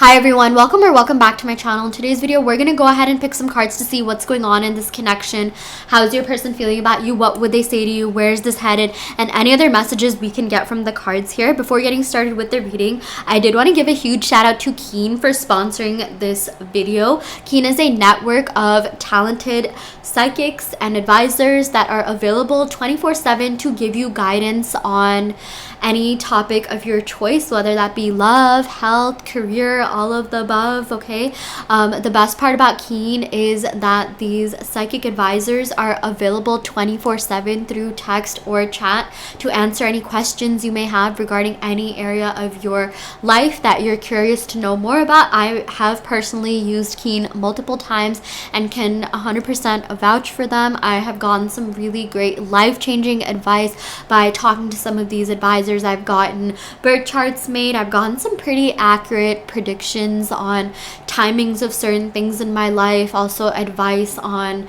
Hi everyone, welcome back to my channel. In today's video, we're going to go ahead and pick some cards to see what's going on in this connection. How's your person feeling about you? What would they say to you? Where's this headed? And any other messages we can get from the cards here. Before getting started with the reading, I did want to give a huge shout out to Keen for sponsoring this video. Keen is a network of talented psychics and advisors that are available 24/7 to give you guidance on any topic of your choice, whether that be love, health, career, all of the above. Okay, the best part about Keen is that these psychic advisors are available 24/7 through text or chat to answer any questions you may have regarding any area of your life that you're curious to know more about. I have personally used Keen multiple times and can 100% vouch for them. I have gotten some really great life-changing advice by talking to some of these advisors. I've gotten birth charts made. I've gotten some pretty accurate predictions on timings of certain things in my life. Also advice on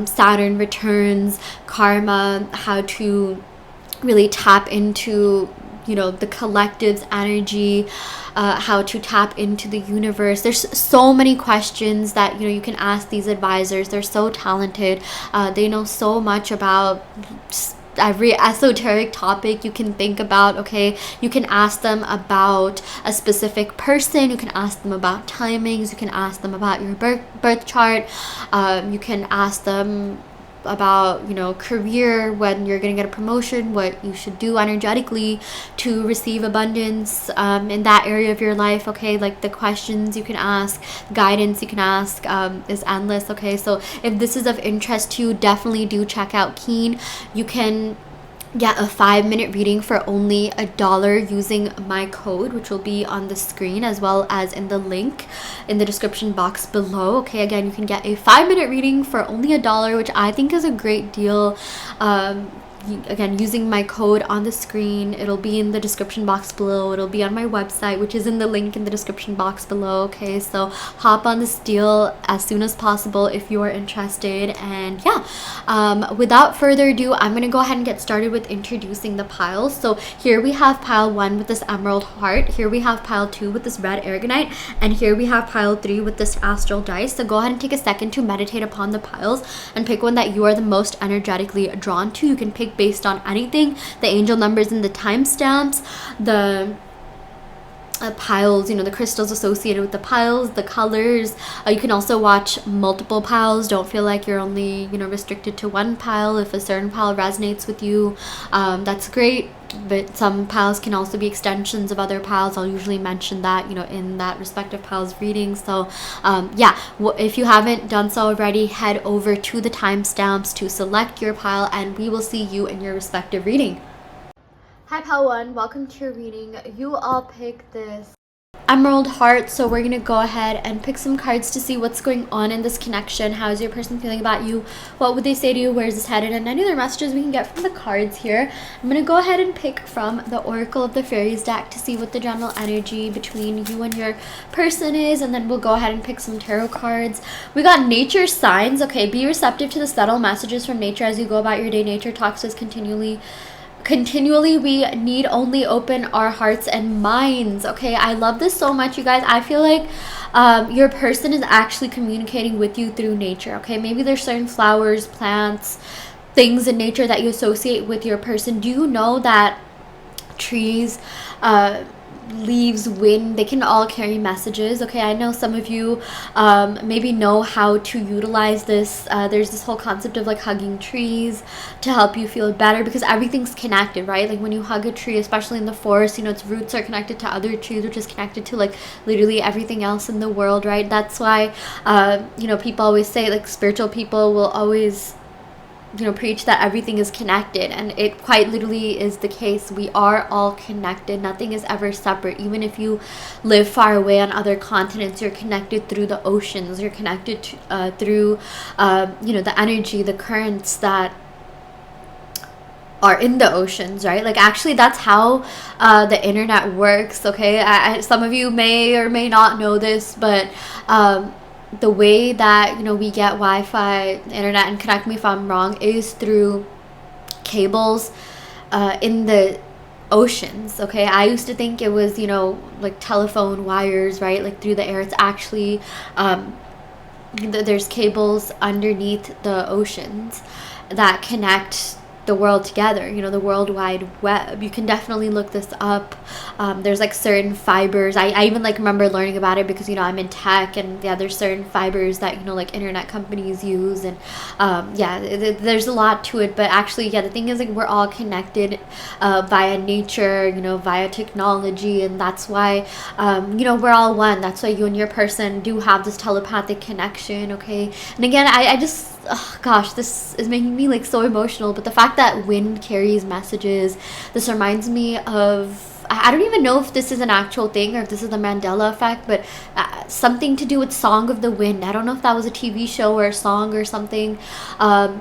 Saturn returns, karma, how to really tap into the collective's energy, how to tap into the universe. There's so many questions that you can ask these advisors. They're so talented. They know so much about every esoteric topic you can think about. Okay, you can ask them about a specific person, you can ask them about timings, you can ask them about your birth chart, you can ask them about career, when you're gonna get a promotion, what you should do energetically to receive abundance in that area of your life. Okay, like the questions you can ask, guidance you can ask is endless. Okay, so if this is of interest to you, definitely do check out Keen. You can get a 5-minute reading for only $1 using my code, which will be on the screen as well as in the link in the description box below. Okay, again, you can get a 5-minute reading for only $1, which I think is a great deal. Again, using my code on the screen, it'll be in the description box below, it'll be on my website, which is in the link in the description box below. Okay, so hop on this deal as soon as possible if you are interested. And yeah, without further ado, I'm gonna go ahead and get started with introducing the piles. So here we have pile 1 with this emerald heart, here we have pile 2 with this red Aragonite, and here we have pile 3 with this astral dice. So go ahead and take a second to meditate upon the piles and pick one that you are the most energetically drawn to. You can pick based on anything, the angel numbers and the timestamps, the piles, the crystals associated with the piles, the colors. You can also watch multiple piles. Don't feel like you're only restricted to one pile. If a certain pile resonates with you, that's great, but some piles can also be extensions of other piles. I'll usually mention that in that respective piles reading. So yeah, if you haven't done so already, head over to the timestamps to select your pile, and we will see you in your respective reading. Hi pile 1, welcome to your reading. You all pick this emerald heart, so we're gonna go ahead and pick some cards to see what's going on in this connection. How's your person feeling about you? What would they say to you? Where's this headed? And any other messages we can get from the cards here. I'm gonna go ahead and pick from the Oracle of the Fairies deck to see what the general energy between you and your person is, and then we'll go ahead and pick some tarot cards. We got nature signs. Okay, be receptive to the subtle messages from nature as you go about your day. Nature talks to us continually. We need only open our hearts and minds. Okay, I love this so much, you guys. I feel like your person is actually communicating with you through nature. Okay, maybe there's certain flowers, plants, things in nature that you associate with your person. Do you know that trees, leaves, wind, they can all carry messages? Okay, I know some of you maybe know how to utilize this. There's this whole concept of like hugging trees to help you feel better, because everything's connected, right? Like when you hug a tree, especially in the forest, its roots are connected to other trees, which is connected to like literally everything else in the world, right? That's why people always say, like, spiritual people will always preach that everything is connected, and it quite literally is the case. We are all connected. Nothing is ever separate. Even if you live far away on other continents, you're connected through the oceans. You're connected to, through the energy, the currents that are in the oceans, right? Like, actually, that's how the internet works. Okay, some of you may or may not know this, but the way that we get Wi-Fi, internet, and correct me if I'm wrong, is through cables in the oceans. Okay, I used to think it was, you know, like telephone wires, right, like through the air. It's actually there's cables underneath the oceans that connect the world together, you know, the World Wide Web. You can definitely look this up. There's like certain fibers. I even like remember learning about it because, you know, I'm in tech, and yeah, there's certain fibers that, you know, like internet companies use, and yeah, there's a lot to it. But actually, yeah, the thing is, like, we're all connected via nature, you know, via technology, and that's why you know, we're all one. That's why you and your person do have this telepathic connection. Okay, and again, I just, oh gosh, this is making me like so emotional. But the fact that wind carries messages, this reminds me of, I don't even know if this is an actual thing or if this is the Mandela effect, but something to do with Song of the Wind. I don't know if that was a TV show or a song or something, or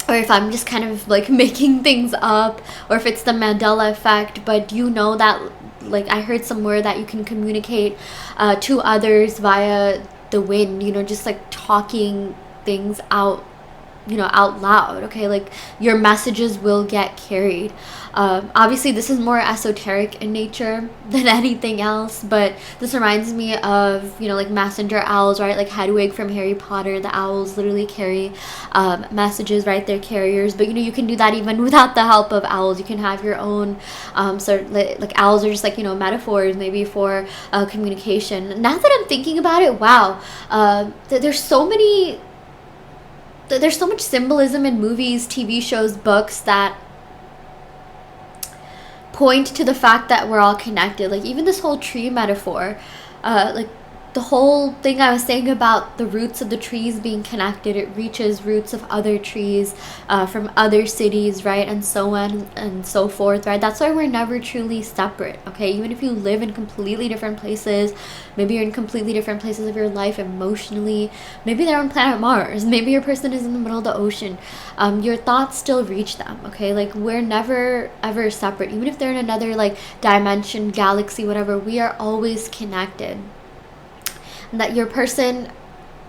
if I'm just kind of like making things up, or if it's the Mandela effect. But you know that, like, I heard somewhere that you can communicate to others via the wind, you know, just like talking things out, you know, out loud. Okay, like your messages will get carried. Obviously this is more esoteric in nature than anything else, but this reminds me of, you know, like messenger owls, right? Like Hedwig from Harry Potter, the owls literally carry messages, right? They're carriers. But you know, you can do that even without the help of owls. You can have your own sort of like owls are just like, you know, metaphors maybe for communication. Now that I'm thinking about it, wow, there's so much symbolism in movies, TV shows, books that point to the fact that we're all connected. Like even this whole tree metaphor, like the whole thing I was saying about the roots of the trees being connected, it reaches roots of other trees from other cities, right, and so on and so forth, right? That's why we're never truly separate. Okay, even if you live in completely different places, maybe you're in completely different places of your life emotionally, maybe they're on planet Mars, maybe your person is in the middle of the ocean, your thoughts still reach them. Okay, like we're never ever separate. Even if they're in another like dimension, galaxy, whatever, we are always connected. And that your person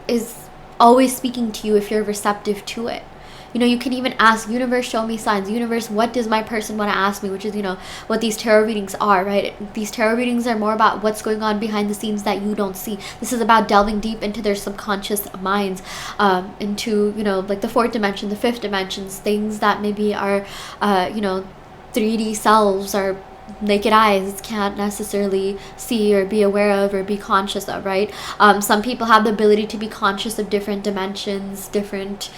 is always speaking to you if you're receptive to it. You know, you can even ask, universe, show me signs. Universe, what does my person want to ask me? Which is, you know, what these tarot readings are, right? These tarot readings are more about what's going on behind the scenes that you don't see. This is about delving deep into their subconscious minds, into, you know, like the fourth dimension, the fifth dimensions, things that maybe are, you know, 3D selves or naked eyes can't necessarily see or be aware of or be conscious of, right? Some people have the ability to be conscious of different dimensions, different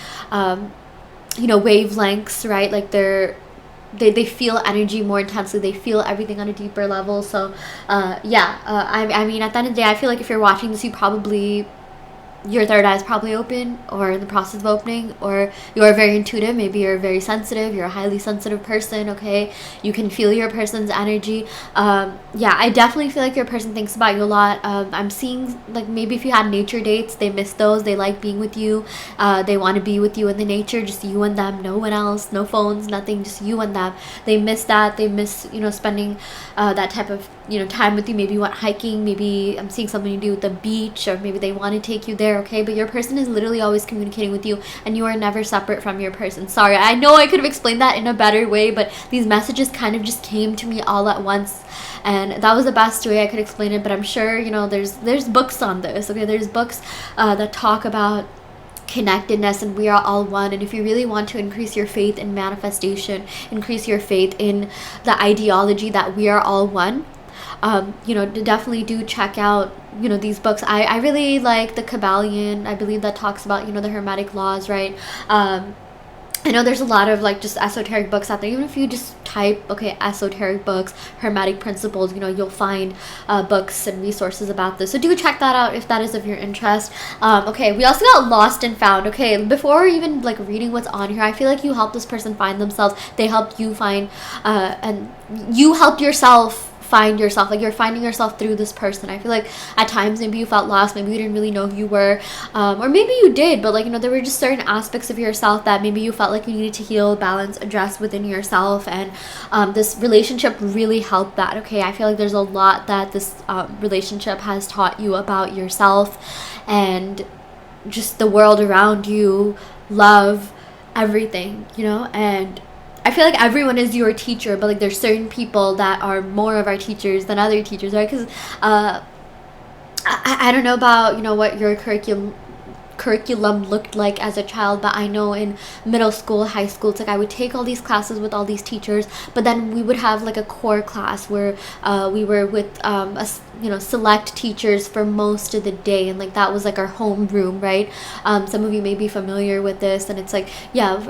you know, wavelengths, right? Like they feel energy more intensely, they feel everything on a deeper level. So yeah, I mean, at the end of the day, I feel like if you're watching this, you probably, your third eye is probably open or in the process of opening, or you're very intuitive. Maybe you're very sensitive, you're a highly sensitive person. Okay, you can feel your person's energy. Yeah, I definitely feel like your person thinks about you a lot. I'm seeing like maybe if you had nature dates, they miss those, they like being with you, they want to be with you in the nature, just you and them, no one else, no phones, nothing, just you and them. They miss that. They miss, you know, spending that type of, you know, time with you. Maybe you went hiking, maybe I'm seeing something to do with the beach, or maybe they want to take you there. Okay, but your person is literally always communicating with you, and you are never separate from your person. Sorry, I know I could have explained that in a better way, but these messages kind of just came to me all at once, and that was the best way I could explain it. But I'm sure, you know, there's books on this. Okay, there's books that talk about connectedness, and we are all one. And if you really want to increase your faith in manifestation, increase your faith in the ideology that we are all one, you know, definitely do check out, you know, these books. I really like the Kabbalion, I believe, that talks about, you know, the Hermetic laws, right? I know there's a lot of like just esoteric books out there. Even if you just type, okay, esoteric books, Hermetic principles, you know, you'll find books and resources about this. So do check that out if that is of your interest. Okay, we also got lost and found. Okay, before even like reading what's on here, I feel like you helped this person find themselves. They helped you find, and you helped yourself find yourself. Like you're finding yourself through this person. I feel like at times maybe you felt lost, maybe you didn't really know who you were, or maybe you did, but like, you know, there were just certain aspects of yourself that maybe you felt like you needed to heal, balance, address within yourself, and this relationship really helped that. Okay, I feel like there's a lot that this relationship has taught you about yourself and just the world around you, love, everything, you know. And I feel like everyone is your teacher, but like there's certain people that are more of our teachers than other teachers, right? Because I don't know about, you know, what your curriculum looked like as a child, but I know in middle school, high school, it's like I would take all these classes with all these teachers, but then we would have like a core class where we were with you know, select teachers for most of the day, and like that was like our home room, right? Some of you may be familiar with this, and it's like, yeah,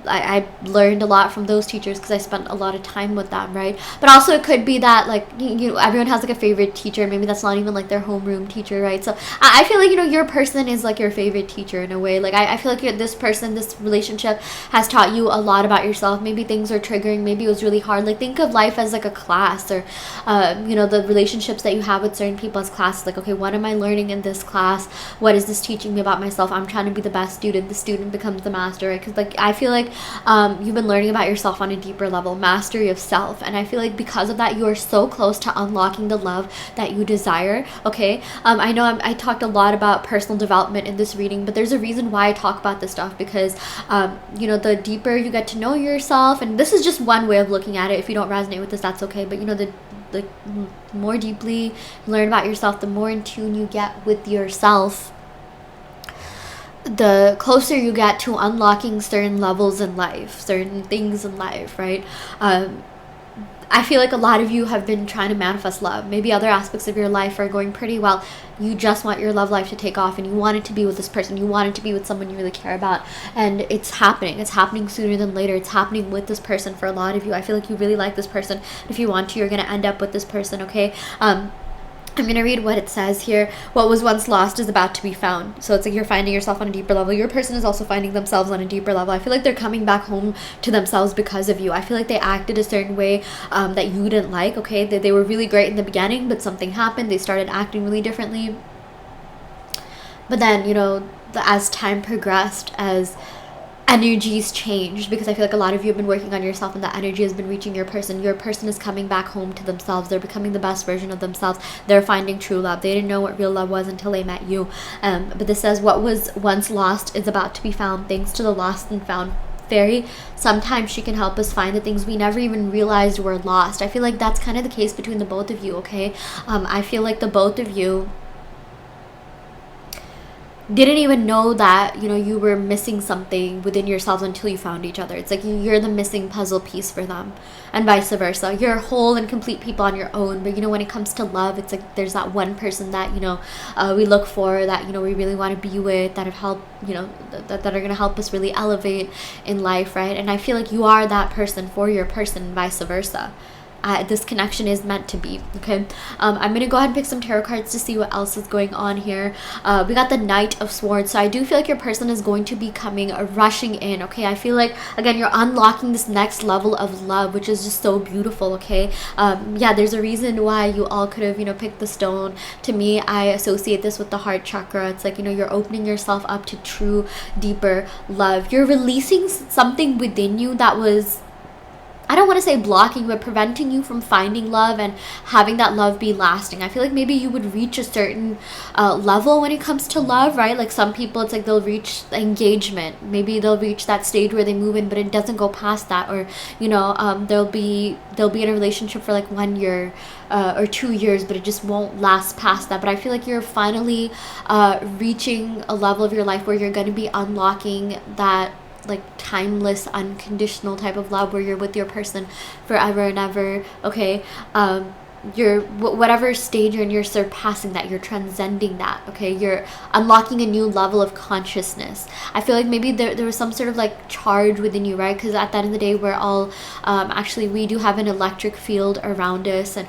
I learned a lot from those teachers because I spent a lot of time with them, right? But also it could be that like, you know, everyone has like a favorite teacher, maybe that's not even like their homeroom teacher, right? So I feel like, you know, your person is like your favorite teacher in a way. Like I feel like this person, this relationship has taught you a lot about yourself. Maybe things are triggering, maybe it was really hard. Like think of life as like a class, or you know, the relationships that you have with certain people as classes. Like, okay, what am I learning in this class? What is this teaching me about myself? I'm trying to be the best student. The student becomes the master, right? Because like I feel like you've been learning about yourself on a deeper level, mastery of self, and I feel like because of that you are so close to unlocking the love that you desire. Okay, I know I talked a lot about personal development in this reading, but there's a reason why I talk about this stuff, because you know, the deeper you get to know yourself, and this is just one way of looking at it. If you don't resonate with this, that's okay, but you know, the more deeply you learn about yourself, the more in tune you get with yourself, the closer you get to unlocking certain levels in life, certain things in life, right? I feel like a lot of you have been trying to manifest love. Maybe other aspects of your life are going pretty well. You just want your love life to take off, and you want it to be with this person. You want it to be with someone you really care about. And it's happening. It's happening sooner than later. It's happening with this person for a lot of you. I feel like you really like this person. If you want to, you're going to end up with this person, okay? I'm going to read what it says here. What was once lost is about to be found. So it's like you're finding yourself on a deeper level. Your person is also finding themselves on a deeper level. I feel like they're coming back home to themselves because of you. I feel like they acted a certain way that you didn't like, okay? They were really great in the beginning, but something happened. They started acting really differently. But then, you know, as time progressed, as energies changed, because I feel like a lot of you have been working on yourself and that energy has been reaching your person. Your person is coming back home to themselves. They're becoming the best version of themselves. They're finding true love. They didn't know what real love was until they met you. But this says what was once lost is about to be found, thanks to the lost and found fairy. Sometimes she can help us find the things we never even realized were lost. I feel like that's kind of the case between the both of you, okay? I feel like the both of you didn't even know that, you know, you were missing something within yourselves until you found each other. It's like you're the missing puzzle piece for them, and vice versa. You're whole and complete people on your own, but you know, when it comes to love, it's like there's that one person that, you know, we look for, that, you know, we really want to be with, that have helped, you know, that are going to help us really elevate in life, right? And I feel like you are that person for your person, and vice versa. This connection is meant to be, okay? I'm gonna go ahead and pick some tarot cards to see what else is going on here. We got the Knight of Swords, so I do feel like your person is going to be coming, rushing in, okay? I feel like, again, you're unlocking this next level of love, which is just so beautiful, okay? Yeah, there's a reason why you all could have, you know, picked the stone. To me, I associate this with the heart chakra. It's like, you know, you're opening yourself up to true, deeper love. You're releasing something within you that was, I don't want to say blocking, but preventing you from finding love and having that love be lasting. I feel like maybe you would reach a certain level when it comes to love, right? Like some people, it's like they'll reach engagement. Maybe they'll reach that stage where they move in, but it doesn't go past that. Or, you know, they'll be in a relationship for like 1 year or 2 years, but it just won't last past that. But I feel like you're finally reaching a level of your life where you're going to be unlocking that like timeless, unconditional type of love where you're with your person forever and ever, okay? You're whatever stage you're in, you're surpassing that, you're transcending that, okay? You're unlocking a new level of consciousness. I feel like maybe there was some sort of like charge within you, right? Because at the end of the day, we're all actually, we do have an electric field around us, and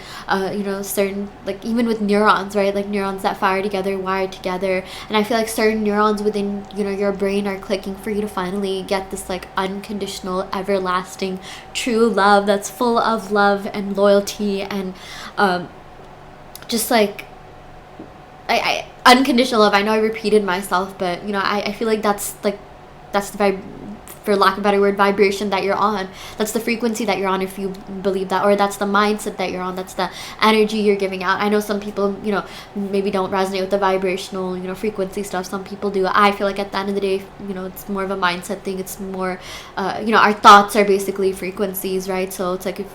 you know, certain, like even with neurons, right? Like neurons that fire together, wire together, and I feel like certain neurons within, you know, your brain are clicking for you to finally get this like unconditional, everlasting, true love that's full of love and loyalty and just like I unconditional love. I know I repeated myself, but you know, I feel like that's the for lack of a better word, vibration that you're on. That's the frequency that you're on, if you believe that, or that's the mindset that you're on. That's the energy you're giving out. I know some people, you know, maybe don't resonate with the vibrational, you know, frequency stuff. Some people do. I feel like at the end of the day, you know, it's more of a mindset thing. It's more, you know, our thoughts are basically frequencies, right? So it's like if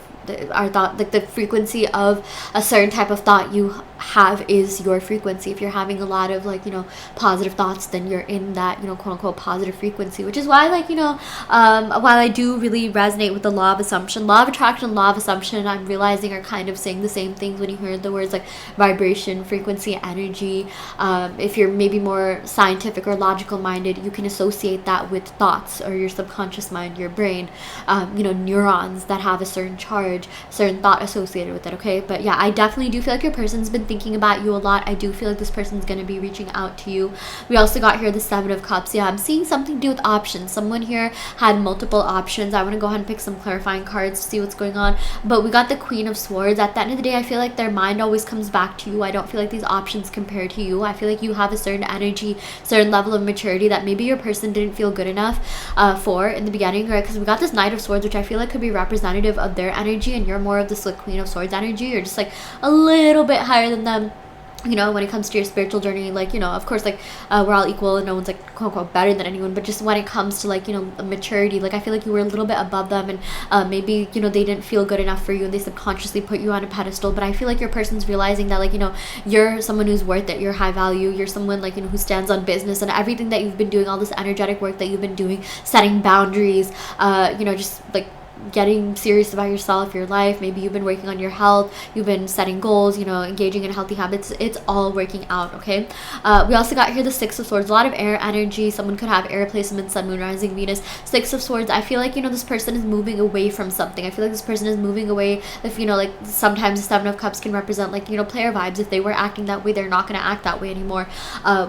our thought, like the frequency of a certain type of thought you have is your frequency. If you're having a lot of, like, you know, positive thoughts, then you're in that, you know, quote unquote positive frequency, which is why, like, you know, while I do really resonate with the law of assumption, law of attraction, law of assumption, I'm realizing are kind of saying the same things when you hear the words like vibration, frequency, energy. If you're maybe more scientific or logical minded, you can associate that with thoughts or your subconscious mind, your brain, you know, neurons that have a certain charge, certain thought associated with it. Okay, but yeah, I definitely do feel like your person's been thinking about you a lot. I do feel like this person's going to be reaching out to you. We also got here the Seven of Cups. Yeah, I'm seeing something to do with options. Someone here had multiple options. I want to go ahead and pick some clarifying cards to see what's going on. But we got the Queen of Swords. At the end of the day, I feel like their mind always comes back to you. I don't feel like these options compare to you. I feel like you have a certain energy, certain level of maturity that maybe your person didn't feel good enough for in the beginning, right? Because we got this Knight of Swords, which I feel like could be representative of their energy, and you're more of this like Queen of Swords energy. You're just like a little bit higher than them, you know, when it comes to your spiritual journey. Like, you know, of course, like we're all equal and no one's like quote unquote better than anyone, but just when it comes to, like, you know, maturity, like I feel like you were a little bit above them, and maybe, you know, they didn't feel good enough for you and they subconsciously put you on a pedestal. But I feel like your person's realizing that, like, you know, you're someone who's worth it, you're high value, you're someone, like, you know, who stands on business, and everything that you've been doing, all this energetic work that you've been doing, setting boundaries, you know, just like getting serious about yourself, your life. Maybe you've been working on your health, you've been setting goals, you know, engaging in healthy habits. It's all working out. Okay, we also got here the Six of Swords, a lot of air energy. Someone could have air placement, sun, moon, rising, Venus. Six of Swords, I feel like, you know, this person is moving away from something. I feel like this person is moving away. If, you know, like sometimes the Seven of Cups can represent, like, you know, player vibes. If they were acting that way, they're not going to act that way anymore.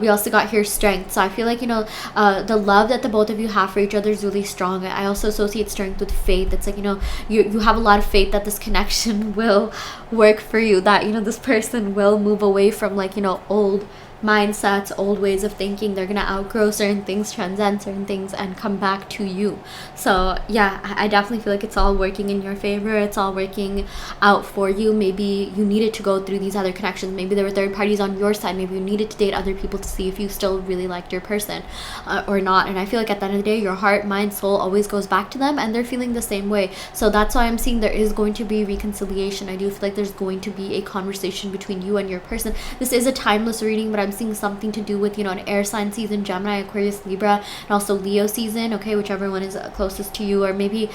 We also got here strength. So I feel like, you know, the love that the both of you have for each other is really strong. I also associate strength with faith. It's like, you know, you have a lot of faith that this connection will work for you, that, you know, this person will move away from, like, you know, old mindsets, old ways of thinking. They're gonna outgrow certain things, transcend certain things, and come back to you. So yeah, I definitely feel like it's all working in your favor. It's all working out for you. Maybe you needed to go through these other connections. Maybe there were third parties on your side. Maybe you needed to date other people to see if you still really liked your person or not. And I feel like at the end of the day, your heart, mind, soul always goes back to them, and they're feeling the same way. So that's why I'm seeing there is going to be reconciliation. I do feel like there's going to be a conversation between you and your person. This is a timeless reading, but I'm seeing something to do with, you know, an air sign season, Gemini, Aquarius, Libra, and also Leo season. Okay, whichever one is closest to you, or maybe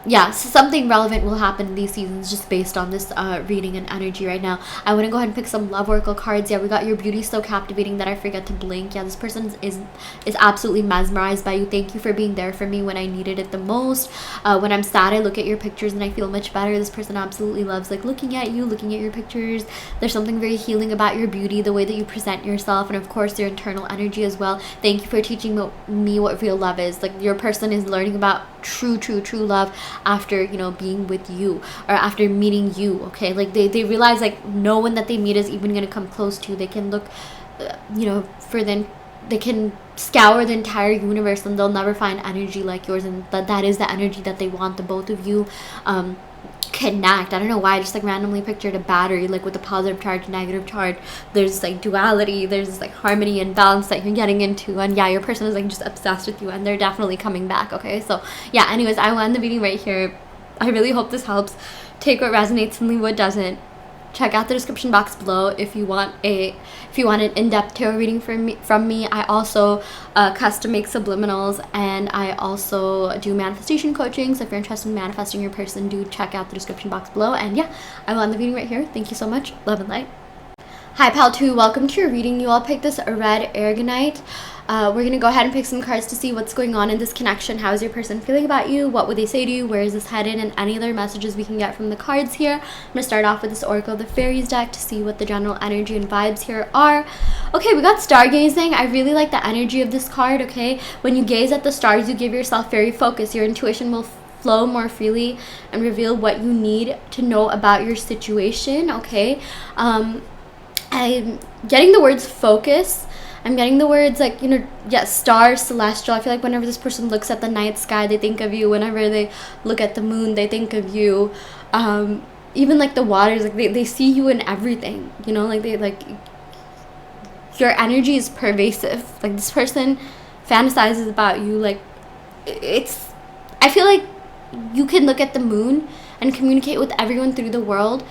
yeah, so something relevant will happen in these seasons just based on this reading and energy right now. I want to go ahead and pick some love oracle cards. Yeah, we got your beauty so captivating that I forget to blink. Yeah, this person is absolutely mesmerized by you. Thank you for being there for me when I needed it the most. When I'm sad, I look at your pictures and I feel much better. This person absolutely loves, like, looking at you, looking at your pictures. There's something very healing about your beauty, the way that you present yourself, and of course your internal energy as well. Thank you for teaching me what real love is. Like, your person is learning about true love after, you know, being with you or after meeting you. Okay, like they realize, like, no one that they meet is even going to come close to you. They can look you know, for them, they can scour the entire universe and they'll never find energy like yours, and that is the energy that they want. The both of you connect. I don't know why I just like randomly pictured a battery, like with a positive charge, negative charge. There's like duality, there's like harmony and balance that you're getting into, and yeah, your person is like just obsessed with you and they're definitely coming back. Okay, so yeah, anyways, I will end the video right here. I really hope this helps. Take what resonates and leave what doesn't. Check out the description box below if you want an in-depth tarot reading from me. I also custom make subliminals, and I also do manifestation coaching. So if you're interested in manifesting your person, do check out the description box below. And yeah, I will end the video right here. Thank you so much. Love and light. Hi pal 2, welcome to your reading. You all picked this red Aragonite. We're going to go ahead and pick some cards to see what's going on in this connection. How is your person feeling about you? What would they say to you? Where is this headed? And any other messages we can get from the cards here. I'm going to start off with this Oracle of the Fairies deck to see what the general energy and vibes here are. Okay, we got stargazing. I really like the energy of this card, okay? When you gaze at the stars, you give yourself very focused. Your intuition will flow more freely and reveal what you need to know about your situation, okay? I'm getting the words focus I'm getting the words like, you know, yes, star, celestial. I feel like whenever this person looks at the night sky, they think of you. Whenever they look at the moon, they think of you. Even like the waters, like they see you in everything, you know, like they like, your energy is pervasive. Like this person fantasizes about you. Like it's, I feel like you can look at the moon and communicate with everyone through the world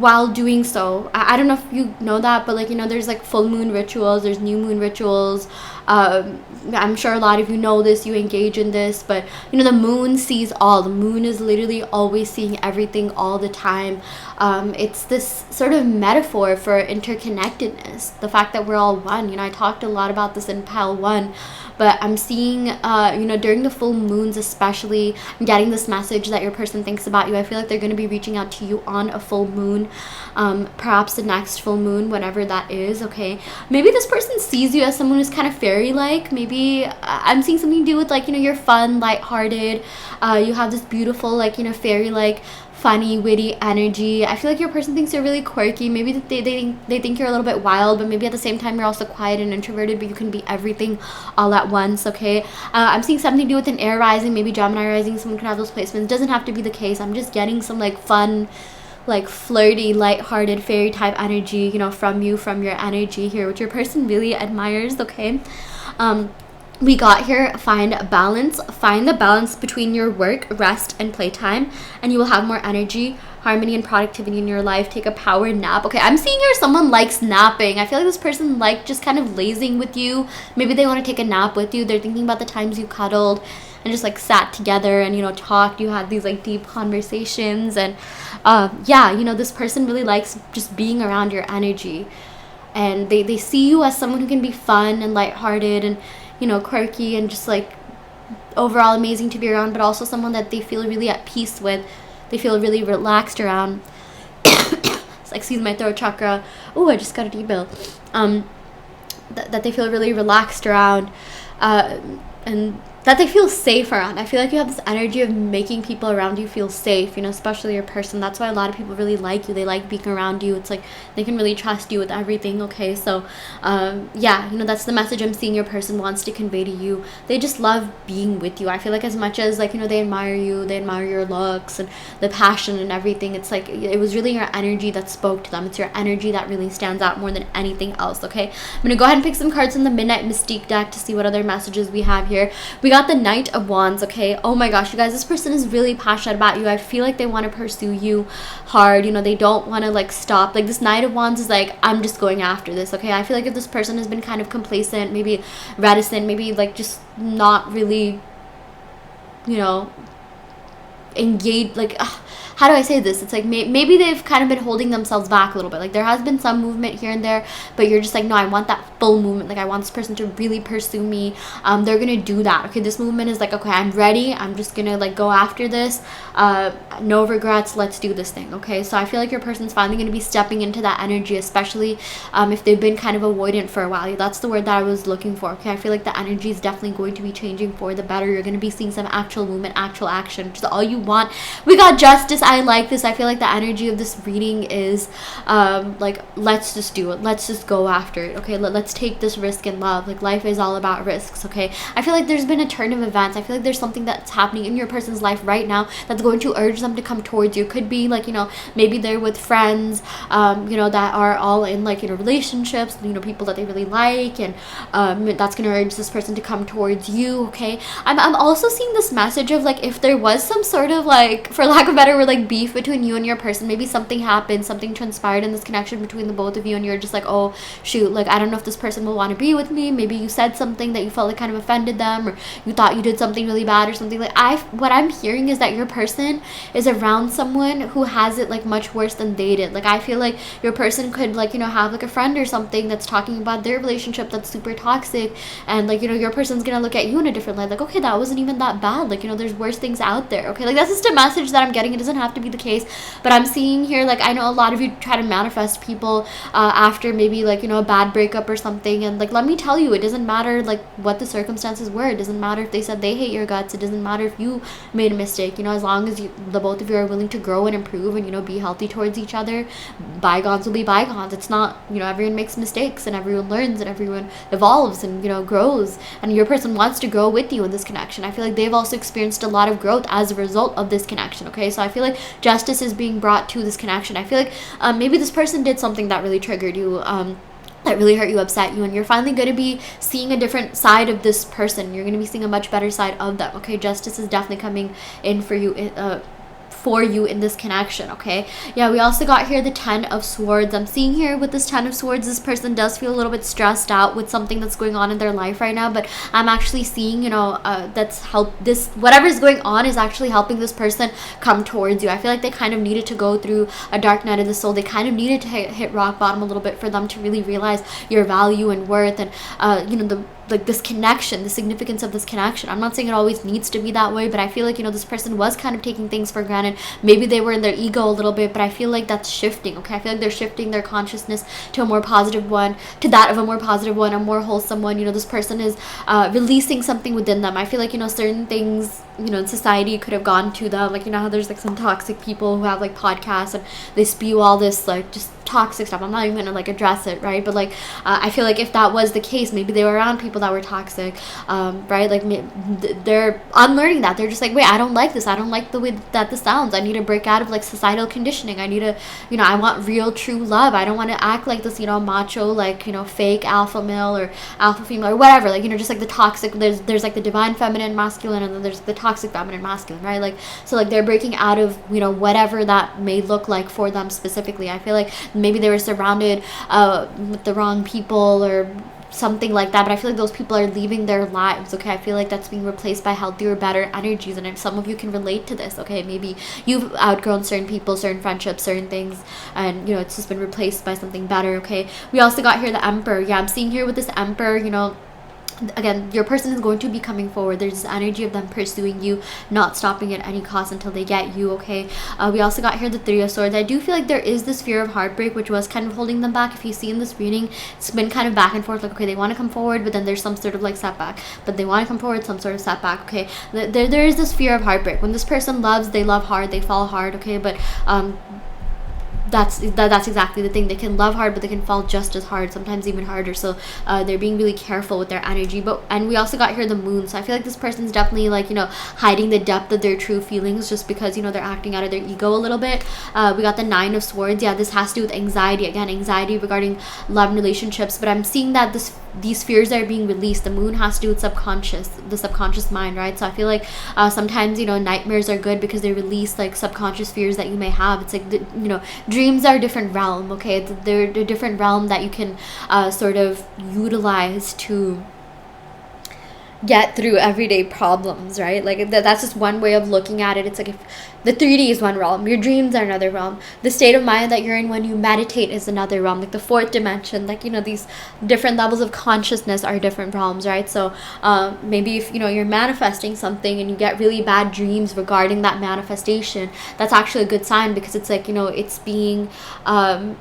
while doing so. I don't know if you know that, but like, you know, there's like full moon rituals, there's new moon rituals. I'm sure a lot of you know this, you engage in this, but you know, the moon sees all. The moon is literally always seeing everything all the time. It's this sort of metaphor for interconnectedness, the fact that we're all one. You know, I talked a lot about this in pile 1, but I'm seeing, you know, during the full moons especially, I'm getting this message that your person thinks about you. I feel like they're going to be reaching out to you on a full moon, perhaps the next full moon, whenever that is, okay? Maybe this person sees you as someone who's kind of fairy-like. Maybe I'm seeing something to do with, like, you know, you're fun, lighthearted. You have this beautiful, like, you know, fairy-like, funny, witty energy. I feel like your person thinks you're really quirky. Maybe they think you're a little bit wild, but maybe at the same time you're also quiet and introverted, but you can be everything all at once, okay? I'm seeing something to do with an air rising, maybe Gemini rising. Someone could have those placements. It doesn't have to be the case. I'm just getting some like fun, like flirty, lighthearted, fairy type energy, you know, from you, from your energy here, which your person really admires, okay? We got here, find balance. Find the balance between your work, rest, and playtime, and you will have more energy, harmony, and productivity in your life. Take a power nap. Okay, I'm seeing here someone likes napping. I feel like this person like just kind of lazing with you. Maybe they want to take a nap with you. They're thinking about the times you cuddled and just like sat together and, you know, talked. You had these like deep conversations, and yeah, you know, this person really likes just being around your energy, and they see you as someone who can be fun and lighthearted and, you know, quirky and just like overall amazing to be around, but also someone that they feel really at peace with. They feel really relaxed around. Excuse my throat chakra. Oh, I just got a D-bill. That they feel really relaxed around, and that they feel safe around. I feel like you have this energy of making people around you feel safe, you know, especially your person. That's why a lot of people really like you. They like being around you. It's like they can really trust you with everything, okay? So yeah, you know, that's the message I'm seeing your person wants to convey to you. They just love being with you. I feel like as much as, like, you know, they admire you, they admire your looks and the passion and everything, it's like it was really your energy that spoke to them. It's your energy that really stands out more than anything else, okay? I'm gonna go ahead and pick some cards from the Midnight Mystique deck to see what other messages we have here. We got the Knight of Wands, okay? Oh my gosh, you guys, this person is really passionate about you. I feel like they want to pursue you hard. You know, they don't want to like stop. Like this Knight of Wands is like, I'm just going after this, okay? I feel like if this person has been kind of complacent, maybe reticent, maybe like just not really, you know, engaged, like how do I say this? It's like maybe they've kind of been holding themselves back a little bit. Like there has been some movement here and there, but you're just like, no, I want that full movement. Like I want this person to really pursue me. They're gonna do that, okay? This movement is like, okay, I'm ready. I'm just gonna like go after this. No regrets. Let's do this thing, okay? So I feel like your person's finally gonna be stepping into that energy, especially if they've been kind of avoidant for a while. That's the word that I was looking for, okay? I feel like the energy is definitely going to be changing for the better. You're gonna be seeing some actual movement, actual action, which is all you want. We got Justice. I like this. I feel like the energy of this reading is like, let's just do it. Let's just go after it, okay? Let's take this risk in love. Like life is all about risks, okay? I feel like there's been a turn of events. I feel like there's something that's happening in your person's life right now that's going to urge them to come towards you. Could be like, you know, maybe they're with friends, you know, that are all in like, you know, relationships, you know, people that they really like, and that's gonna urge this person to come towards you, okay? I'm also seeing this message of like, if there was some sort of like, for lack of a better word, like beef between you and your person, maybe something happened, something transpired in this connection between the both of you, and you're just like, oh shoot, like I don't know if this person will want to be with me. Maybe you said something that you felt like kind of offended them, or you thought you did something really bad or something. Like what I'm hearing is that your person is around someone who has it like much worse than they did. Like I feel like your person could like, you know, have like a friend or something that's talking about their relationship that's super toxic, and like, you know, your person's gonna look at you in a different light, like, okay, that wasn't even that bad, like, you know, there's worse things out there, okay? Like that's just a message that I'm getting. It doesn't have have to be the case. But I'm seeing here, like, I know a lot of you try to manifest people after maybe, like, you know, a bad breakup or something. And, like, let me tell you, it doesn't matter, like, what the circumstances were. It doesn't matter if they said they hate your guts. It doesn't matter if you made a mistake. You know, as long as the both of you are willing to grow and improve and, you know, be healthy towards each other, bygones will be bygones. It's not, you know, everyone makes mistakes and everyone learns and everyone evolves and, you know, grows. And your person wants to grow with you in this connection. I feel like they've also experienced a lot of growth as a result of this connection. Okay, so I feel like justice is being brought to this connection. I feel like maybe this person did something that really triggered you, that really hurt you, upset you, and you're finally going to be seeing a different side of this person. You're going to be seeing a much better side of them. Okay, justice is definitely coming in for you in this connection. Okay, yeah, we also got here the 10 of Swords. I'm seeing here with this 10 of Swords, this person does feel a little bit stressed out with something that's going on in their life right now, but I'm actually seeing, you know, whatever's going on is actually helping this person come towards you. I feel like they kind of needed to go through a dark night of the soul. They kind of needed to hit rock bottom a little bit for them to really realize your value and worth, and you know, this connection, the significance of this connection. I'm not saying it always needs to be that way, but I feel like, you know, this person was kind of taking things for granted. Maybe they were in their ego a little bit, but I feel like that's shifting. Okay, I feel like they're shifting their consciousness to a more positive one, to that of a more positive one, a more wholesome one. You know, this person is releasing something within them. I feel like, you know, certain things, you know, in society could have gone to them, like, you know how there's like some toxic people who have like podcasts and they spew all this like just toxic stuff. I'm not even gonna like address it, right? But like I feel like if that was the case, maybe they were around people that were toxic, right? Like they're unlearning that. They're just like, wait, I don't like this. I don't like the way that this sounds. I need to break out of like societal conditioning. I need to, you know, I want real true love. I don't want to act like this, you know, macho, like, you know, fake alpha male or alpha female or whatever, like, you know, just like the toxic. There's like the divine feminine masculine, and then there's the toxic feminine masculine, right? Like, so like they're breaking out of, you know, whatever that may look like for them specifically. I feel like maybe they were surrounded with the wrong people or something like that, but I feel like those people are leaving their lives. Okay, I feel like that's being replaced by healthier, better energies, and if some of you can relate to this, okay, maybe you've outgrown certain people, certain friendships, certain things, and, you know, it's just been replaced by something better. Okay, we also got here the Emperor. Yeah, I'm seeing here with this Emperor, you know, again, your person is going to be coming forward. There's this energy of them pursuing you, not stopping at any cost until they get you. Okay, we also got here the Three of Swords. I do feel like there is this fear of heartbreak, which was kind of holding them back. If you see in this reading, it's been kind of back and forth, like, okay, they want to come forward, but then there's some sort of like setback, but they want to come forward, some sort of setback. Okay, there is this fear of heartbreak. When this person loves, they love hard, they fall hard. Okay, but that's exactly the thing. They can love hard, but they can fall just as hard, sometimes even harder. So they're being really careful with their energy. And we also got here the Moon. So I feel like this person's definitely, like, you know, hiding the depth of their true feelings just because, you know, they're acting out of their ego a little bit. We got the Nine of Swords. Yeah, this has to do with anxiety. Again, anxiety regarding love and relationships. But I'm seeing that these fears are being released. The Moon has to do with the subconscious mind, right? So I feel like sometimes, you know, nightmares are good because they release like subconscious fears that you may have. It's like, you know, dreams are a different realm. Okay, they're a different realm that you can sort of utilize to get through everyday problems, right? Like that's just one way of looking at it. It's like, if the 3D is one realm, your dreams are another realm, the state of mind that you're in when you meditate is another realm, like the fourth dimension, like, you know, these different levels of consciousness are different realms, right? So maybe if, you know, you're manifesting something and you get really bad dreams regarding that manifestation, that's actually a good sign, because it's like, you know, it's being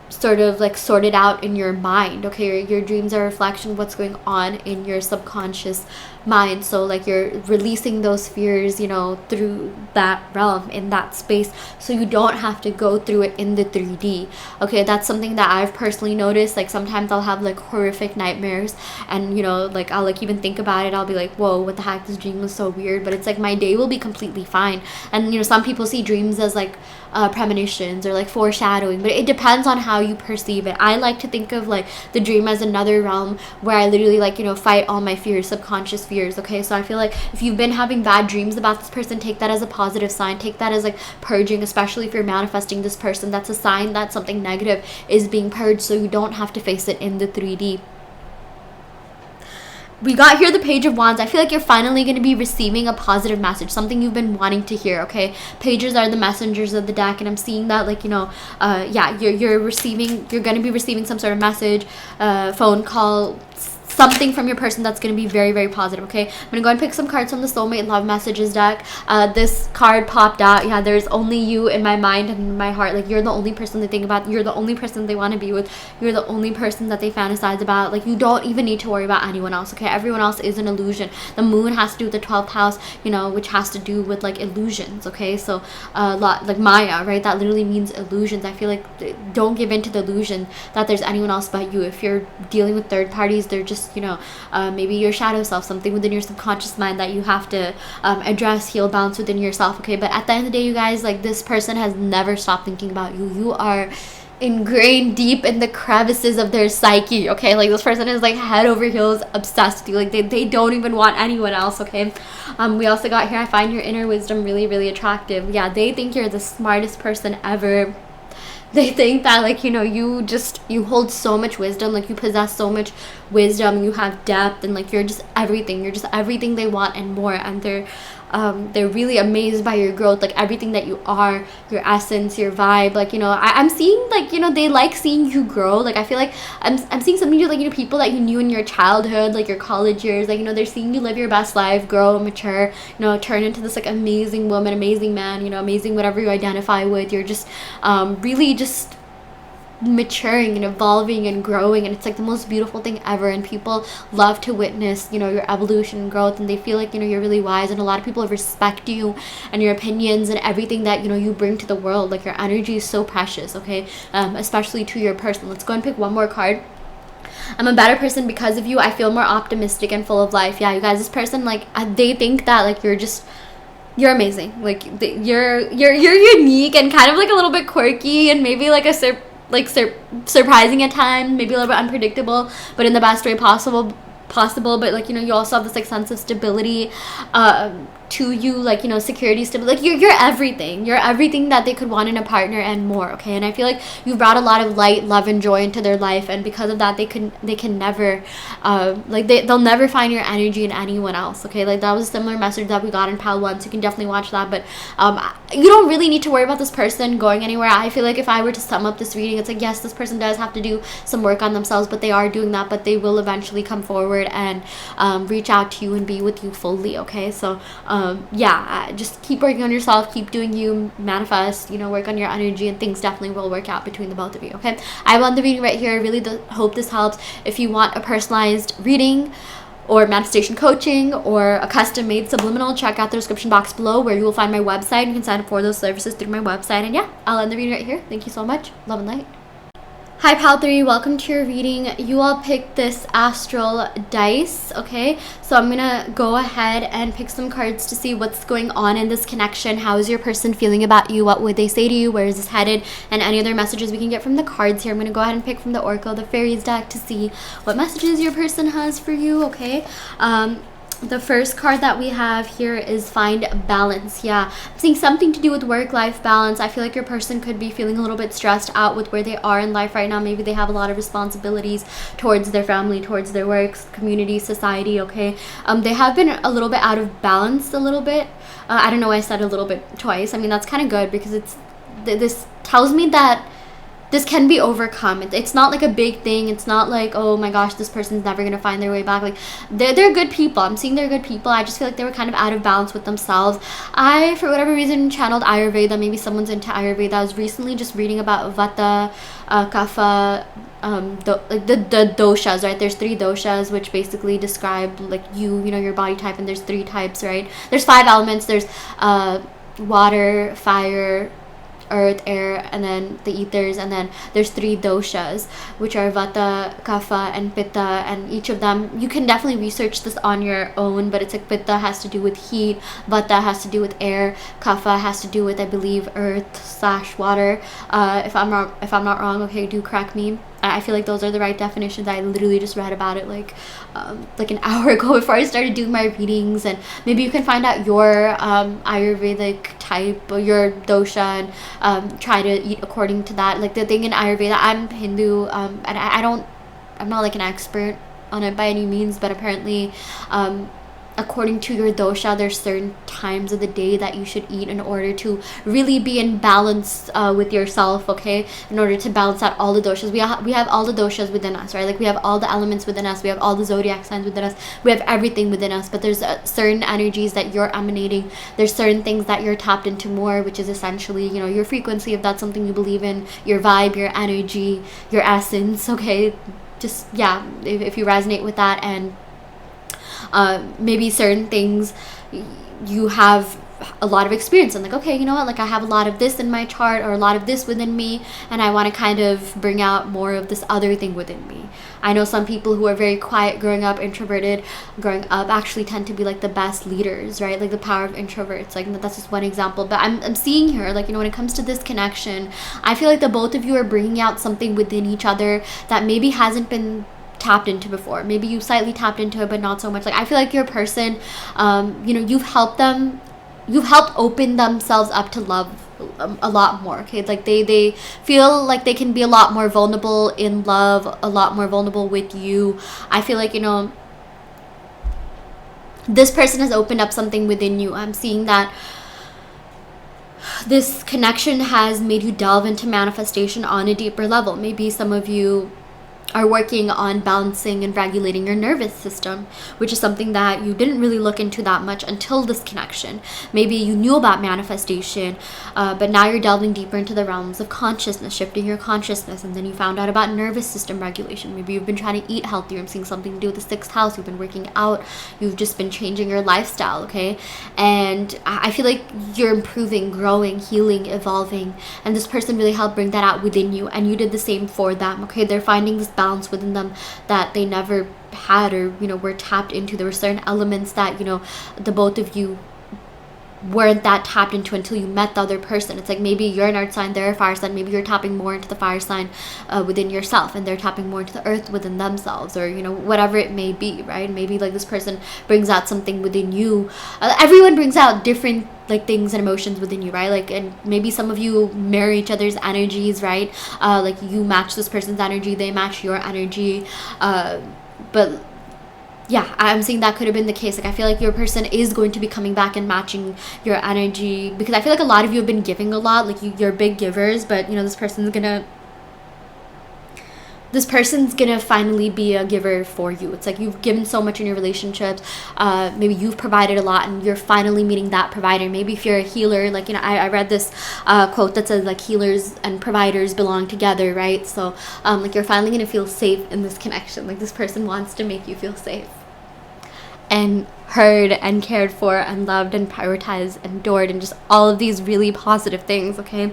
sort of like sorted out in your mind. Okay, your dreams are a reflection of what's going on in your subconscious mind. So like you're releasing those fears, you know, through that realm, in that space, so you don't have to go through it in the 3D. Okay, that's something that I've personally noticed. Like sometimes I'll have like horrific nightmares, and, you know, like I'll like even think about it, I'll be like, whoa, what the heck, this dream was so weird, but it's like my day will be completely fine. And, you know, some people see dreams as like premonitions or like foreshadowing, but it depends on how you perceive it. I like to think of like the dream as another realm where I literally, like, you know, fight all my fears, subconscious fears. Okay, so I feel like if you've been having bad dreams about this person, take that as a positive sign. Take that as like purging, especially if you're manifesting this person. That's a sign that something negative is being purged, so you don't have to face it in the 3D. We got here the Page of Wands. I feel like you're finally going to be receiving a positive message, something you've been wanting to hear. Okay, pages are the messengers of the deck, and I'm seeing that, like, you know, yeah, you're going to be receiving some sort of message, phone call, something from your person that's going to be very, very positive. Okay, I'm gonna go and pick some cards from the soulmate love messages deck. This card popped out. Yeah, there's only you in my mind and in my heart. Like, you're the only person they think about. You're the only person they want to be with. You're the only person that they fantasize about. Like, you don't even need to worry about anyone else. Okay, everyone else is an illusion. The moon has to do with the 12th house, you know, which has to do with like illusions. Okay, so like Maya, right? That literally means illusions. I feel like don't give in to the illusion that there's anyone else but you. If you're dealing with third parties, they're just, you know, maybe your shadow self, something within your subconscious mind that you have to address, heal, balance within yourself. Okay, but at the end of the day, you guys, like, this person has never stopped thinking about you. You are ingrained deep in the crevices of their psyche. Okay, like, this person is like head over heels obsessed with you. Like, they don't even want anyone else. Okay, we also got here, I find your inner wisdom really, really attractive. Yeah, they think you're the smartest person ever. They think that, like, you know, you hold so much wisdom, like, you possess so much wisdom, you have depth, and like, you're just everything they want and more. And they're really amazed by your growth, like everything that you are, your essence, your vibe. Like, you know, I'm seeing, like, you know, they like seeing you grow. Like, I feel like I'm seeing something to, like, you know, people that you knew in your childhood, like your college years. Like, you know, they're seeing you live your best life, grow, mature, you know, turn into this like amazing woman, amazing man, you know, amazing whatever you identify with. You're just really just maturing and evolving and growing, and it's like the most beautiful thing ever. And people love to witness, you know, your evolution and growth, and they feel like, you know, you're really wise, and a lot of people respect you and your opinions and everything that, you know, you bring to the world. Like, your energy is so precious. Okay, especially to your person. Let's go and pick one more card. I'm a better person because of you. I feel more optimistic and full of life. Yeah, you guys, this person, like, they think that, like, you're amazing. Like, you're unique and kind of like a little bit quirky, and maybe like surprising at times, maybe a little bit unpredictable, but in the best way possible. But, like, you know, you also have this like sense of stability to you, like, you know, security, stability. Like, you're everything that they could want in a partner and more. Okay, and I feel like you've brought a lot of light, love, and joy into their life, and because of that, they can never they'll never find your energy in anyone else. Okay, like, that was a similar message that we got in pile 1, so you can definitely watch that. But you don't really need to worry about this person going anywhere. I feel like if I were to sum up this reading, it's like, yes, this person does have to do some work on themselves, but they are doing that. But they will eventually come forward and reach out to you and be with you fully. Okay, so yeah, just keep working on yourself, keep doing you, manifest, you know, work on your energy, and things definitely will work out between the both of you. Okay, I will end the reading right here. I really hope this helps. If you want a personalized reading or manifestation coaching or a custom made subliminal, check out the description box below, where you will find my website. You can sign up for those services through my website. And yeah, I'll end the reading right here. Thank you so much. Love and light. Hi pal 3, welcome to your reading. You all picked this astral dice. Okay, so I'm gonna go ahead and pick some cards to see what's going on in this connection. How is your person feeling about you? What would they say to you? Where is this headed? And any other messages we can get from the cards here. I'm gonna go ahead and pick from the Oracle, the Fairies deck, to see what messages your person has for you. Okay, the first card that we have here is find balance. Yeah, I'm seeing something to do with work-life balance. I feel like your person could be feeling a little bit stressed out with where they are in life right now. Maybe they have a lot of responsibilities towards their family, towards their work, community, society. Okay, they have been a little bit out of balance, a little bit. I don't know why I said a little bit twice. I mean, that's kind of good, because this tells me that this can be overcome. It's not like a big thing. It's not like, oh my gosh, this person's never gonna find their way back. Like, they're good people. I'm seeing they're good people. I just feel like they were kind of out of balance with themselves. I, for whatever reason, channeled Ayurveda. Maybe someone's into Ayurveda. I was recently just reading about Vata, Kapha, the doshas, right? There's 3 doshas, which basically describe like you know, your body type, and there's 3 types, right? There's 5 elements. There's water, fire, earth, air, and then the ethers, and then there's 3 doshas, which are Vata, Kapha, and Pitta, and each of them, you can definitely research this on your own, but it's like Pitta has to do with heat, Vata has to do with air, Kapha has to do with, I believe, earth/water. If I'm not wrong, okay, do correct me. I feel like those are the right definitions. I literally just read about it like an hour ago before I started doing my readings. And maybe you can find out your Ayurvedic type or your dosha, and try to eat according to that. Like, the thing in Ayurveda, I'm Hindu, and I'm not like an expert on it by any means, but apparently according to your dosha, there's certain times of the day that you should eat in order to really be in balance with yourself, okay? In order to balance out all the doshas. We have all the doshas within us, right? Like we have all the elements within us. We have all the zodiac signs within us. We have everything within us. But there's certain energies that you're emanating. There's certain things that you're tapped into more, which is essentially, you know, your frequency, if that's something you believe in, your vibe, your energy, your essence, okay? Just, yeah, if you resonate with that, and maybe certain things you have a lot of experience in, like, okay, you know what, like I have a lot of this in my chart, or a lot of this within me, and I want to kind of bring out more of this other thing within me. I know some people who are very quiet growing up, introverted growing up, actually tend to be like the best leaders, right? Like the power of introverts, like that's just one example. But I'm seeing here, like, you know, when it comes to this connection, I feel like the both of you are bringing out something within each other that maybe hasn't been tapped into before. Maybe you slightly tapped into it, but not so much. Like I feel like your person, you know, you've helped open themselves up to love a lot more, okay? Like they feel like they can be a lot more vulnerable in love, a lot more vulnerable with you. I feel like, you know, this person has opened up something within you. I'm seeing that this connection has made you delve into manifestation on a deeper level. Maybe some of you are working on balancing and regulating your nervous system, which is something that you didn't really look into that much until this connection. Maybe you knew about manifestation, but now you're delving deeper into the realms of consciousness, shifting your consciousness, and then you found out about nervous system regulation. Maybe you've been trying to eat healthier. I'm seeing something to do with the sixth house. You've been working out. You've just been changing your lifestyle, okay? And I feel like you're improving, growing, healing, evolving, and this person really helped bring that out within you, and you did the same for them, okay? They're finding this balance within them that they never had, or, you know, were tapped into. There were certain elements that, you know, the both of you weren't that tapped into until you met the other person. It's like maybe you're an earth sign, they're a fire sign. Maybe you're tapping more into the fire sign within yourself, and they're tapping more into the earth within themselves, or, you know, whatever it may be, right? Maybe like this person brings out something within you. Everyone brings out different like things and emotions within you, right? Like, and maybe some of you mirror each other's energies, right? Like you match this person's energy, they match your energy, but yeah, I'm saying that could have been the case. Like I feel like your person is going to be coming back and matching your energy, because I feel like a lot of you have been giving a lot, like you're big givers, but, you know, this person's gonna finally be a giver for you. It's like you've given so much in your relationships. Maybe you've provided a lot, and you're finally meeting that provider. Maybe if you're a healer, like, you know, I read this quote that says like healers and providers belong together, right? So like you're finally gonna feel safe in this connection. Like this person wants to make you feel safe and heard and cared for and loved and prioritized and adored, and just all of these really positive things, okay?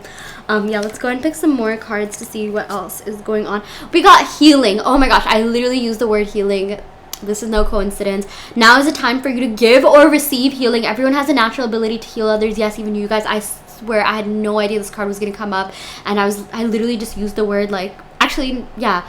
Yeah, let's go and pick some more cards to see what else is going on. We got healing. Oh my gosh, I literally used the word healing. This is no coincidence. Now is the time for you to give or receive healing. Everyone has a natural ability to heal others. Yes, even you guys. I swear I had no idea this card was gonna come up, and I literally just used the word, like, actually, yeah,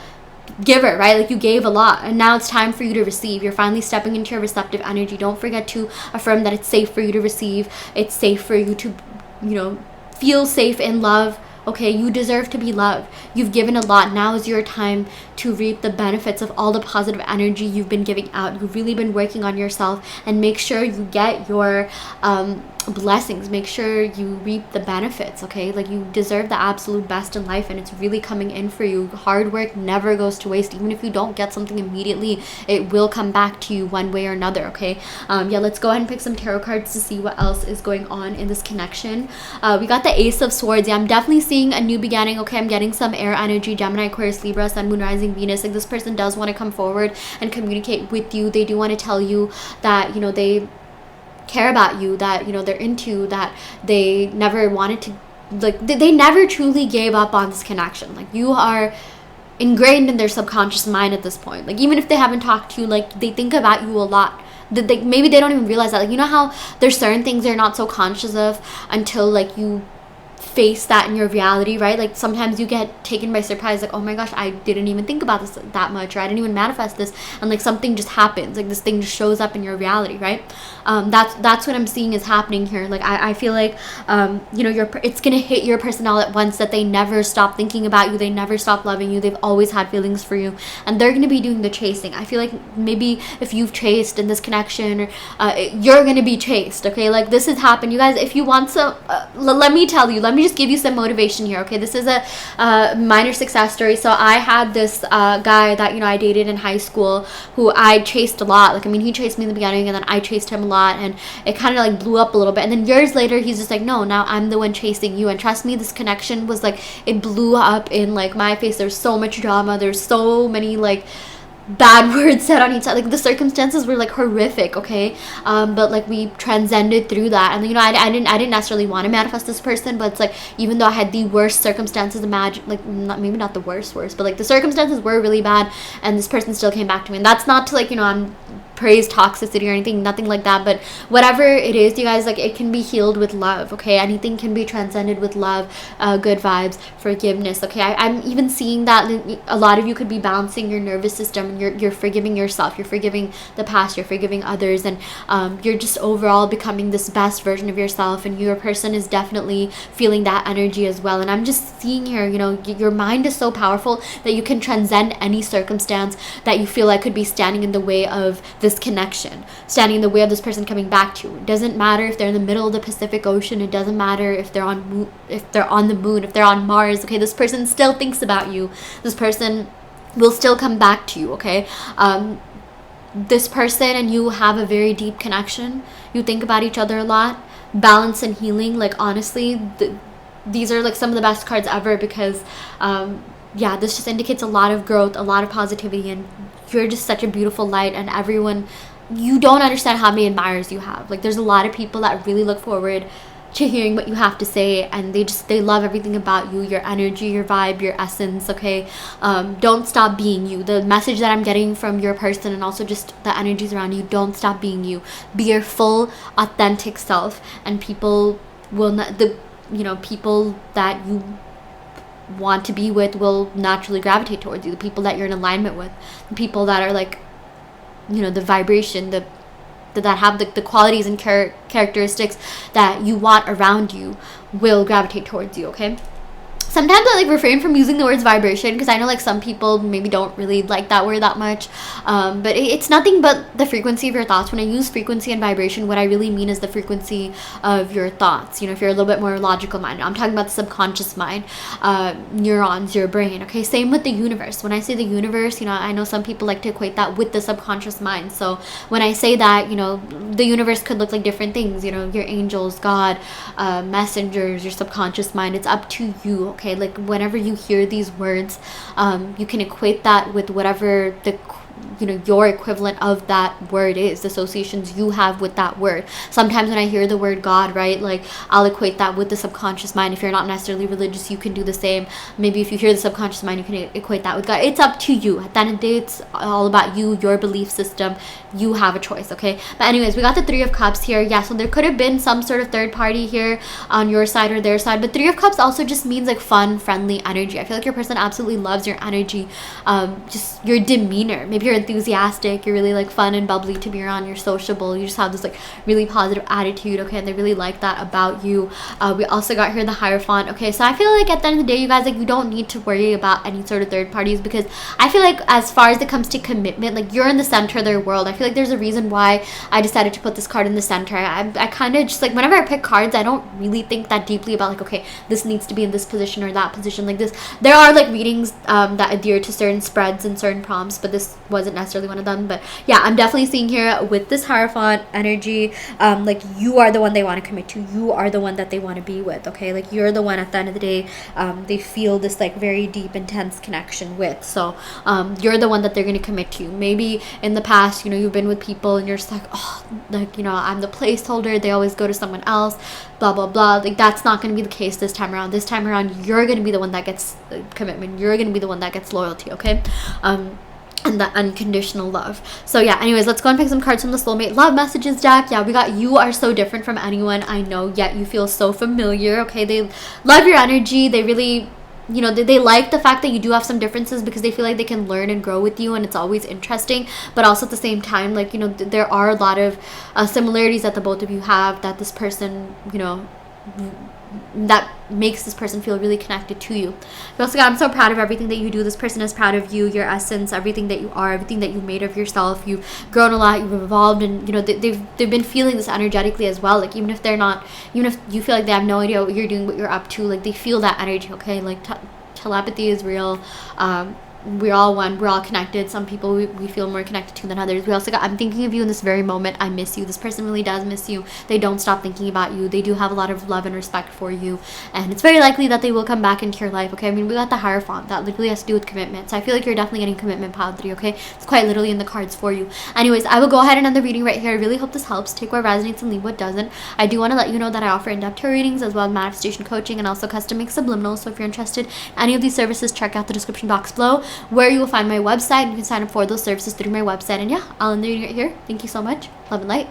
giver, right? Like you gave a lot, and now it's time for you to receive. You're finally stepping into your receptive energy. Don't forget to affirm that it's safe for you to receive. It's safe for you to, you know, feel safe in love. Okay, you deserve to be loved. You've given a lot. Now is your time to reap the benefits of all the positive energy you've been giving out. You've really been working on yourself, and make sure you get your blessings. Make sure you reap the benefits, okay? Like you deserve the absolute best in life, and it's really coming in for you. Hard work never goes to waste. Even if you don't get something immediately, it will come back to you one way or another, okay? Yeah, let's go ahead and pick some tarot cards to see what else is going on in this connection. We got the Ace of Swords. Yeah, I'm definitely seeing a new beginning, okay? I'm getting some air energy, Gemini, Aquarius, Libra, Sun, Moon, Rising, Venus. Like this person does want to come forward and communicate with you. They do want to tell you that, you know, they care about you, that, you know, they're into, that they never wanted to, like, they never truly gave up on this connection. Like you are ingrained in their subconscious mind at this point. Like even if they haven't talked to you, like they think about you a lot. Maybe they don't even realize that. Like, you know how there's certain things they're not so conscious of until like you face that in your reality, right? Like sometimes you get taken by surprise, like, oh my gosh, I didn't even think about this that much, or I didn't even manifest this, and like something just happens, like this thing just shows up in your reality, right? That's what I'm seeing is happening here. Like I feel like you know, it's gonna hit your person all at once, that they never stop thinking about you, they never stop loving you, they've always had feelings for you, and they're gonna be doing the chasing. I feel like maybe if you've chased in this connection, or you're gonna be chased, okay? Like this has happened, you guys. If you want some let me tell you, let me just give you some motivation here, okay? This is a minor success story. So I had this guy that, you know, I dated in high school, who I chased a lot. Like, I mean, he chased me in the beginning, and then I chased him a lot, and it kind of like blew up a little bit, and then years later he's just like, no, now I'm the one chasing you. And trust me, this connection was like, it blew up in like my face. There's so much drama, there's so many like bad words said on each side, like the circumstances were like horrific, okay? But like we transcended through that, and you know, I didn't necessarily want to manifest this person, but it's like, even though I had the worst circumstances, imagine, like, maybe not the worst, but like the circumstances were really bad, and this person still came back to me. And that's not to like, you know, I'm praise toxicity or anything, nothing like that, but whatever it is, you guys, like it can be healed with love, okay? Anything can be transcended with love, good vibes, forgiveness, okay? I'm even seeing that a lot of you could be balancing your nervous system, and you're forgiving yourself, you're forgiving the past, you're forgiving others, and you're just overall becoming this best version of yourself, and your person is definitely feeling that energy as well. And I'm just seeing here, you know, your mind is so powerful that you can transcend any circumstance that you feel like could be standing in the way of this connection, standing in the way of this person coming back to you. It doesn't matter if they're in the middle of the Pacific Ocean, it doesn't matter if they're on the moon, if they're on Mars, okay? This person still thinks about you, this person will still come back to you, okay? This person and you have a very deep connection, you think about each other a lot, balance and healing. Like honestly, these are like some of the best cards ever, because yeah, this just indicates a lot of growth, a lot of positivity, and you're just such a beautiful light, and everyone, you don't understand how many admirers you have. Like there's a lot of people that really look forward to hearing what you have to say, and they love everything about you, your energy, your vibe, your essence, okay? Don't stop being you. The message that I'm getting from your person, and also just the energies around you, don't stop being you. Be your full authentic self, and people will not, people that you want to be with will naturally gravitate towards you. The people that you're in alignment with, the people that are like, you know, the vibration, that have the qualities and characteristics that you want around you will gravitate towards you, okay? Sometimes I like refrain from using the words vibration, because I know like some people maybe don't really like that word that much, but it's nothing but the frequency of your thoughts. When I use frequency and vibration, what I really mean is the frequency of your thoughts. You know, if you're a little bit more logical minded, I'm talking about the subconscious mind, neurons, your brain, okay? Same with the universe. When I say the universe, you know, I know some people like to equate that with the subconscious mind. So when I say that, you know, the universe could look like different things, you know, your angels, God, messengers, your subconscious mind. It's up to you, okay? Like whenever you hear these words, you can equate that with whatever your equivalent of that word is, the associations you have with that word. Sometimes when I hear the word God, right, like I'll equate that with the subconscious mind. If you're not necessarily religious, you can do the same. Maybe if you hear the subconscious mind, you can equate that with God. It's up to you. At the end of the day, it's all about you, your belief system. You have a choice, okay? But anyways, we got the Three of Cups here. Yeah, so there could have been some sort of third party here on your side or their side, but Three of Cups also just means like fun, friendly energy. I feel like your person absolutely loves your energy, just your demeanor. Maybe you're enthusiastic, you're really like fun and bubbly to be around, you're sociable, you just have this like really positive attitude, okay? And they really like that about you. We also got here the Hierophant, okay? So I feel like at the end of the day, you guys, like you don't need to worry about any sort of third parties, because I feel like as far as it comes to commitment, like you're in the center of their world. I feel like there's a reason why I decided to put this card in the center. I kind of just like, whenever I pick cards, I don't really think that deeply about like, okay, this needs to be in this position or that position. Like this, there are like readings that adhere to certain spreads and certain prompts, but this wasn't necessarily one of them. But yeah, I'm definitely seeing here with this Hierophant energy, like you are the one they want to commit to, you are the one that they want to be with, okay? Like you're the one at the end of the day they feel this like very deep, intense connection with. So you're the one that they're going to commit to. Maybe in the past, you know, you've been with people and you're just like, oh, like, you know, I'm the placeholder, they always go to someone else, blah blah blah. Like that's not going to be the case this time around. This time around, you're going to be the one that gets commitment, you're going to be the one that gets loyalty, okay? and the unconditional love. So yeah, anyways, let's go and pick some cards from the soulmate love messages deck. Yeah, we got you are so different from anyone I know, yet you feel so familiar. Okay, they love your energy. They really, you know, they like the fact that you do have some differences because they feel like they can learn and grow with you, and it's always interesting. But also at the same time, like, you know, there are a lot of similarities that the both of you have, that this person, you know, that makes this person feel really connected to you. You also got, I'm so proud of everything that you do. This person is proud of you, your essence, everything that you are, everything that you've made of yourself. You've grown a lot, you've evolved, and you know they've been feeling this energetically as well. Like even if they're not, even if you feel like they have no idea what you're doing, what you're up to, like they feel that energy. Okay, like telepathy is real. We're all one, we're all connected. Some people we feel more connected to than others. We also got, I'm thinking of you in this very moment. I miss you. This person really does miss you. They don't stop thinking about you. They do have a lot of love and respect for you, and it's very likely that they will come back into your life. Okay, I mean, we got the Hierophant, that literally has to do with commitment, so I feel like you're definitely getting commitment padri. Okay, it's quite literally in the cards for you. Anyways, I will go ahead and end the reading right here. I really hope this helps. Take what resonates and leave what doesn't. I do want to let you know that I offer in-depth tarot readings as well as manifestation coaching, and also custom make subliminals. So if you're interested in any of these services, check out the description box below where you will find my website. You can sign up for those services through my website. And yeah, I'll end the reading right here. Thank you so much. Love and light.